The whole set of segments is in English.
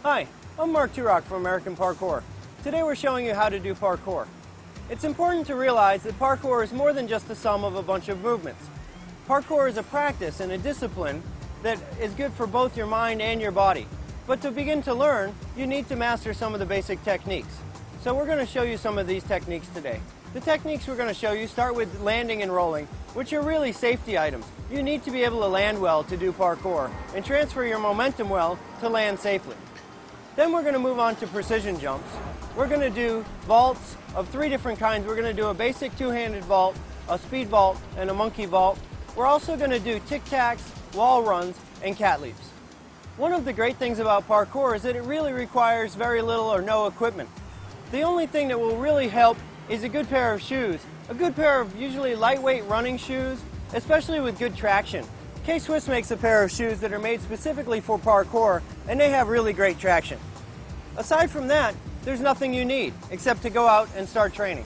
Hi, I'm Mark Turok from American Parkour. Today we're showing you how to do parkour. It's important to realize that parkour is more than just the sum of a bunch of movements. Parkour is a practice and a discipline that is good for both your mind and your body. But to begin to learn, you need to master some of the basic techniques. So we're going to show you some of these techniques today. The techniques we're going to show you start with landing and rolling, which are really safety items. You need to be able to land well to do parkour and transfer your momentum well to land safely. Then we're going to move on to precision jumps. We're going to do vaults of 3 different kinds. We're going to do a basic two-handed vault, a speed vault, and a monkey vault. We're also going to do tic-tacs, wall runs, and cat leaps. One of the great things about parkour is that it really requires very little or no equipment. The only thing that will really help is a good pair of shoes. A good pair of usually lightweight running shoes, especially with good traction. K-Swiss makes a pair of shoes that are made specifically for parkour, and they have really great traction. Aside from that, there's nothing you need except to go out and start training.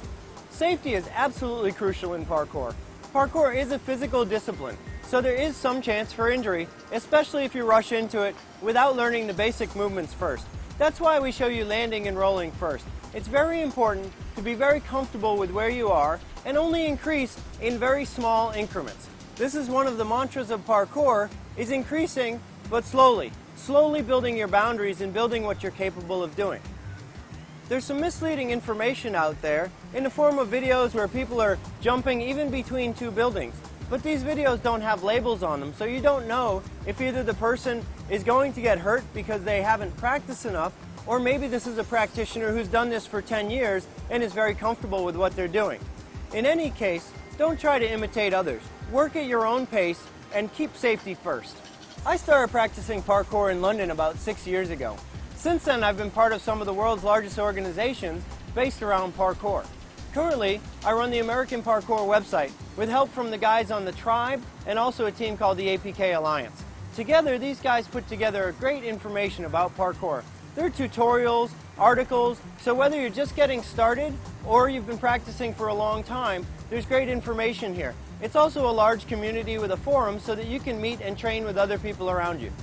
Safety is absolutely crucial in parkour. Parkour is a physical discipline, so there is some chance for injury, especially if you rush into it without learning the basic movements first. That's why we show you landing and rolling first. It's very important to be very comfortable with where you are and only increase in very small increments. This is one of the mantras of parkour, is increasing but slowly. Slowly building your boundaries and building what you're capable of doing. There's some misleading information out there in the form of videos where people are jumping even between 2 buildings. But these videos don't have labels on them, so you don't know if either the person is going to get hurt because they haven't practiced enough, or maybe this is a practitioner who's done this for 10 years and is very comfortable with what they're doing. In any case, don't try to imitate others. Work at your own pace and keep safety first. I started practicing parkour in London about 6 years ago. Since then, I've been part of some of the world's largest organizations based around parkour. Currently, I run the American Parkour website with help from the guys on the Tribe and also a team called the APK Alliance. Together, these guys put together great information about parkour. There are tutorials, articles, so whether you're just getting started or you've been practicing for a long time, there's great information here. It's also a large community with a forum so that you can meet and train with other people around you.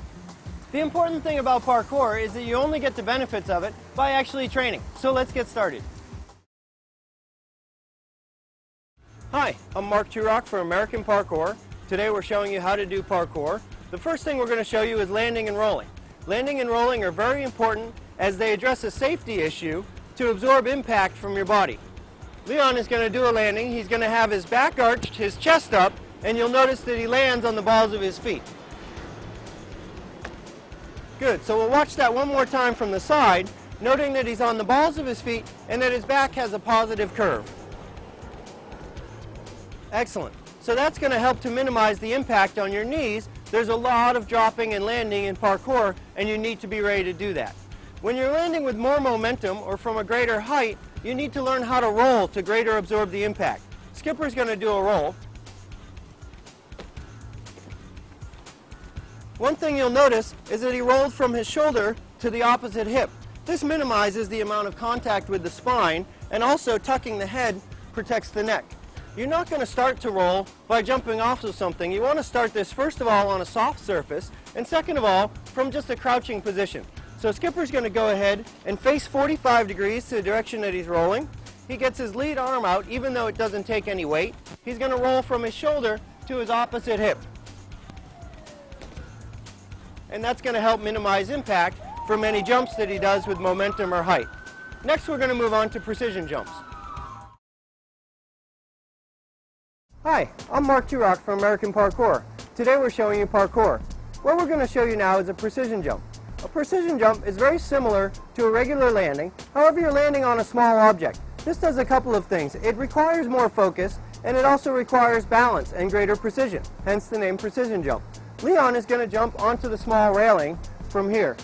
The important thing about parkour is that you only get the benefits of it by actually training. So let's get started. Hi, I'm Mark Turok for American Parkour. Today we're showing you how to do parkour. The first thing we're going to show you is landing and rolling. Landing and rolling are very important as they address a safety issue to absorb impact from your body. Leon is going to do a landing. He's going to have his back arched, his chest up, and you'll notice that he lands on the balls of his feet. Good, so we'll watch that one more time from the side, noting that he's on the balls of his feet and that his back has a positive curve. Excellent. So that's going to help to minimize the impact on your knees. There's a lot of dropping and landing in parkour, and you need to be ready to do that. When you're landing with more momentum or from a greater height, you need to learn how to roll to greater absorb the impact. Skipper's going to do a roll. One thing you'll notice is that he rolled from his shoulder to the opposite hip. This minimizes the amount of contact with the spine, and also tucking the head protects the neck. You're not going to start to roll by jumping off of something. You want to start this first of all on a soft surface, and second of all from just a crouching position. So Skipper's going to go ahead and face 45 degrees to the direction that he's rolling. He gets his lead arm out even though it doesn't take any weight. He's going to roll from his shoulder to his opposite hip. And that's going to help minimize impact from any jumps that he does with momentum or height. Next we're going to move on to precision jumps. Hi, I'm Mark Turok from American Parkour. Today we're showing you parkour. What we're going to show you now is a precision jump. A precision jump is very similar to a regular landing, however you're landing on a small object. This does a couple of things. It requires more focus, and it also requires balance and greater precision, hence the name precision jump. Leon is going to jump onto the small railing from here.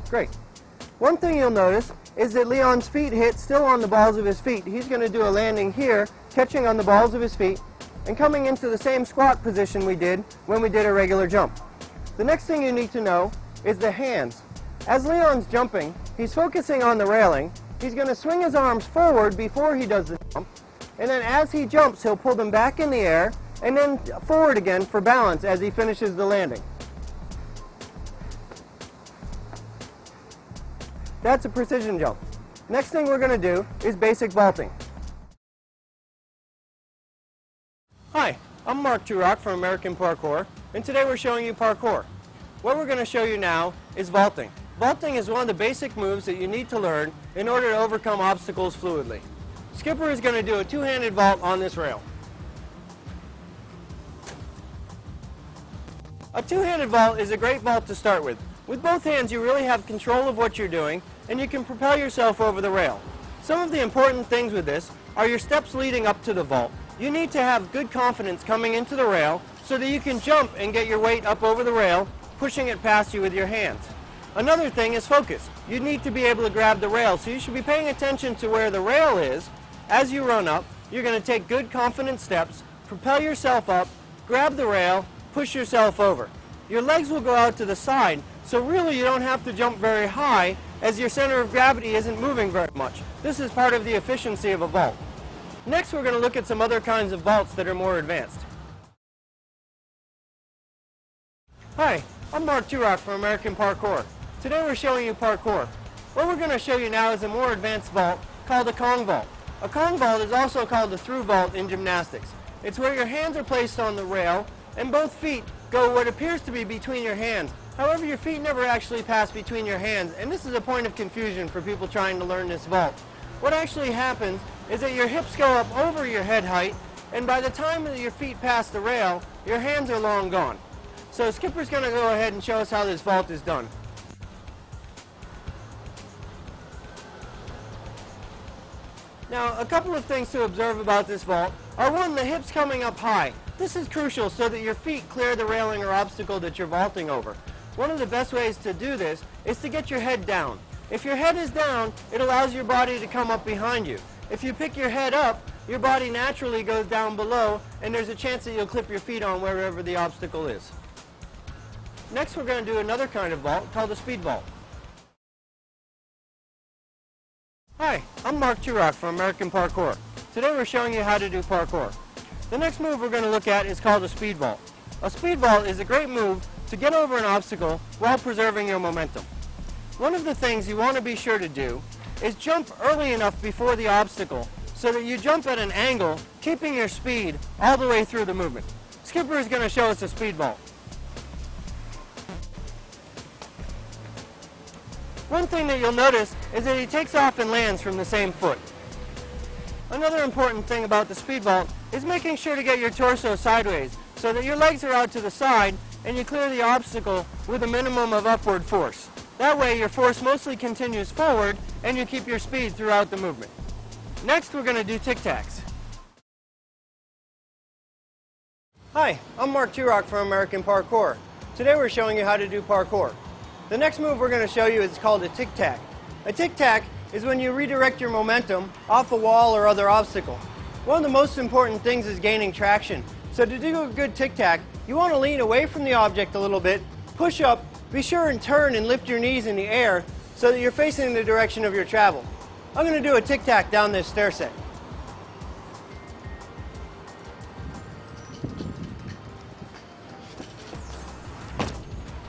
Great. One thing you'll notice is that Leon's feet hit still on the balls of his feet. He's going to do a landing here, catching on the balls of his feet, and coming into the same squat position we did when we did a regular jump. The next thing you need to know is the hands. As Leon's jumping, he's focusing on the railing. He's going to swing his arms forward before he does the jump, and then as he jumps, he'll pull them back in the air and then forward again for balance as he finishes the landing. That's a precision jump. Next thing we're going to do is basic vaulting. Hi, I'm Mark Turok from American Parkour, and today we're showing you parkour. What we're going to show you now is vaulting. Vaulting is one of the basic moves that you need to learn in order to overcome obstacles fluidly. Skipper is going to do a two-handed vault on this rail. A two-handed vault is a great vault to start with. With both hands you really have control of what you're doing, and you can propel yourself over the rail. Some of the important things with this are your steps leading up to the vault. You need to have good confidence coming into the rail so that you can jump and get your weight up over the rail, pushing it past you with your hands. Another thing is focus. You need to be able to grab the rail, so you should be paying attention to where the rail is. As you run up, you're going to take good confident steps, propel yourself up, grab the rail, push yourself over. Your legs will go out to the side, so really you don't have to jump very high as your center of gravity isn't moving very much. This is part of the efficiency of a vault. Next we're going to look at some other kinds of vaults that are more advanced. Hi, I'm Mark Turok from American Parkour. Today we're showing you parkour. What we're going to show you now is a more advanced vault called a Kong vault. A Kong vault is also called a through vault in gymnastics. It's where your hands are placed on the rail and both feet go what appears to be between your hands. However, your feet never actually pass between your hands, and this is a point of confusion for people trying to learn this vault. What actually happens is that your hips go up over your head height, and by the time that your feet pass the rail, your hands are long gone. So Skipper's going to go ahead and show us how this vault is done. Now, a couple of things to observe about this vault are, one, the hips coming up high. This is crucial so that your feet clear the railing or obstacle that you're vaulting over. One of the best ways to do this is to get your head down. If your head is down, it allows your body to come up behind you. If you pick your head up, your body naturally goes down below, and there's a chance that you'll clip your feet on wherever the obstacle is. Next, we're going to do another kind of vault called a speed vault. Hi, I'm Mark Turok from American Parkour. Today we're showing you how to do parkour. The next move we're going to look at is called a speed vault. A speed vault is a great move to get over an obstacle while preserving your momentum. One of the things you want to be sure to do is jump early enough before the obstacle so that you jump at an angle, keeping your speed all the way through the movement. Skipper is going to show us a speed vault. One thing that you'll notice is that he takes off and lands from the same foot. Another important thing about the speed vault is making sure to get your torso sideways so that your legs are out to the side and you clear the obstacle with a minimum of upward force. That way your force mostly continues forward and you keep your speed throughout the movement. Next we're going to do tic-tacs. Hi, I'm Mark Turok from American Parkour. Today we're showing you how to do parkour. The next move we're going to show you is called a tic-tac. A tic-tac is when you redirect your momentum off a wall or other obstacle. One of the most important things is gaining traction. So to do a good tic-tac, you want to lean away from the object a little bit, push up, be sure and turn and lift your knees in the air so that you're facing the direction of your travel. I'm going to do a tic-tac down this stair set.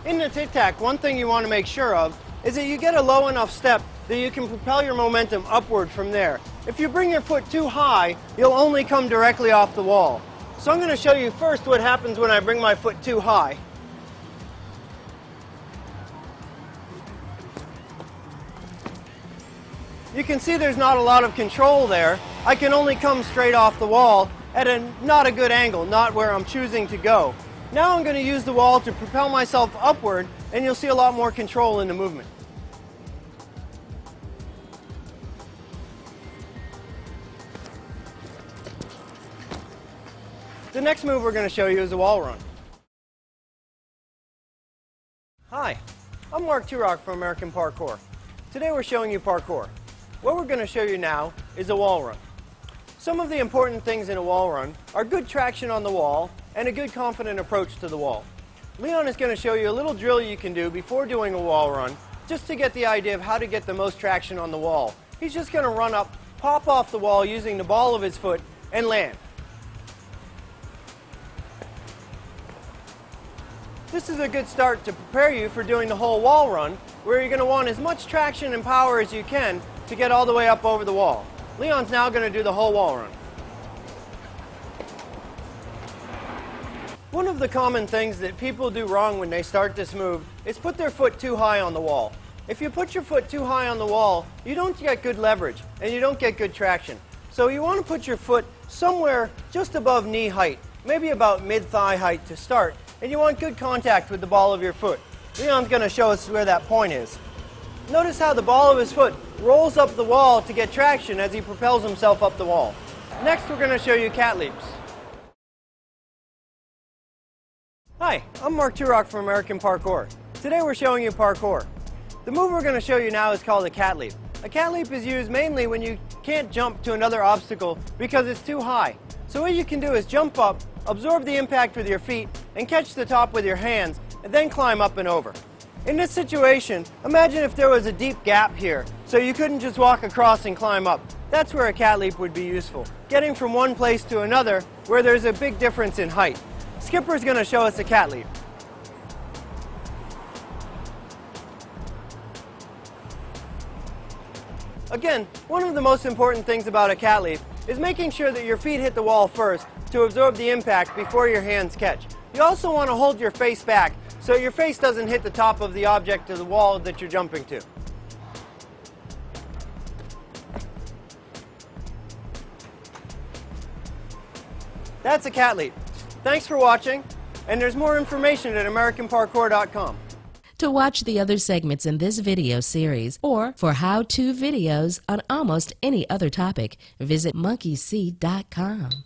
In the tic-tac, one thing you want to make sure of is that you get a low enough step that you can propel your momentum upward from there. If you bring your foot too high, you'll only come directly off the wall. So I'm going to show you first what happens when I bring my foot too high. You can see there's not a lot of control there. I can only come straight off the wall at not a good angle, not where I'm choosing to go. Now I'm going to use the wall to propel myself upward, and you'll see a lot more control in the movement. The next move we're going to show you is a wall run. Hi, I'm Mark Turok from American Parkour. Today we're showing you parkour. What we're going to show you now is a wall run. Some of the important things in a wall run are good traction on the wall and a good confident approach to the wall. Leon is going to show you a little drill you can do before doing a wall run just to get the idea of how to get the most traction on the wall. He's just going to run up, pop off the wall using the ball of his foot, and land. This is a good start to prepare you for doing the whole wall run, where you're going to want as much traction and power as you can to get all the way up over the wall. Leon's now going to do the whole wall run. One of the common things that people do wrong when they start this move is put their foot too high on the wall. If you put your foot too high on the wall, you don't get good leverage and you don't get good traction. So you want to put your foot somewhere just above knee height, maybe about mid-thigh height to start, and you want good contact with the ball of your foot. Leon's going to show us where that point is. Notice how the ball of his foot rolls up the wall to get traction as he propels himself up the wall. Next, we're going to show you cat leaps. Hi, I'm Mark Turok from American Parkour. Today we're showing you parkour. The move we're going to show you now is called a cat leap. A cat leap is used mainly when you can't jump to another obstacle because it's too high. So what you can do is jump up, absorb the impact with your feet, and catch the top with your hands, and then climb up and over. In this situation, imagine if there was a deep gap here, so you couldn't just walk across and climb up. That's where a cat leap would be useful, getting from one place to another where there's a big difference in height. Skipper's going to show us a cat leap. Again, one of the most important things about a cat leap is making sure that your feet hit the wall first to absorb the impact before your hands catch. You also want to hold your face back so your face doesn't hit the top of the object of the wall that you're jumping to. That's a cat leap. Thanks for watching, and there's more information at AmericanParkour.com. To watch the other segments in this video series or for how-to videos on almost any other topic, visit MONKEYSEEVIDEOS.com.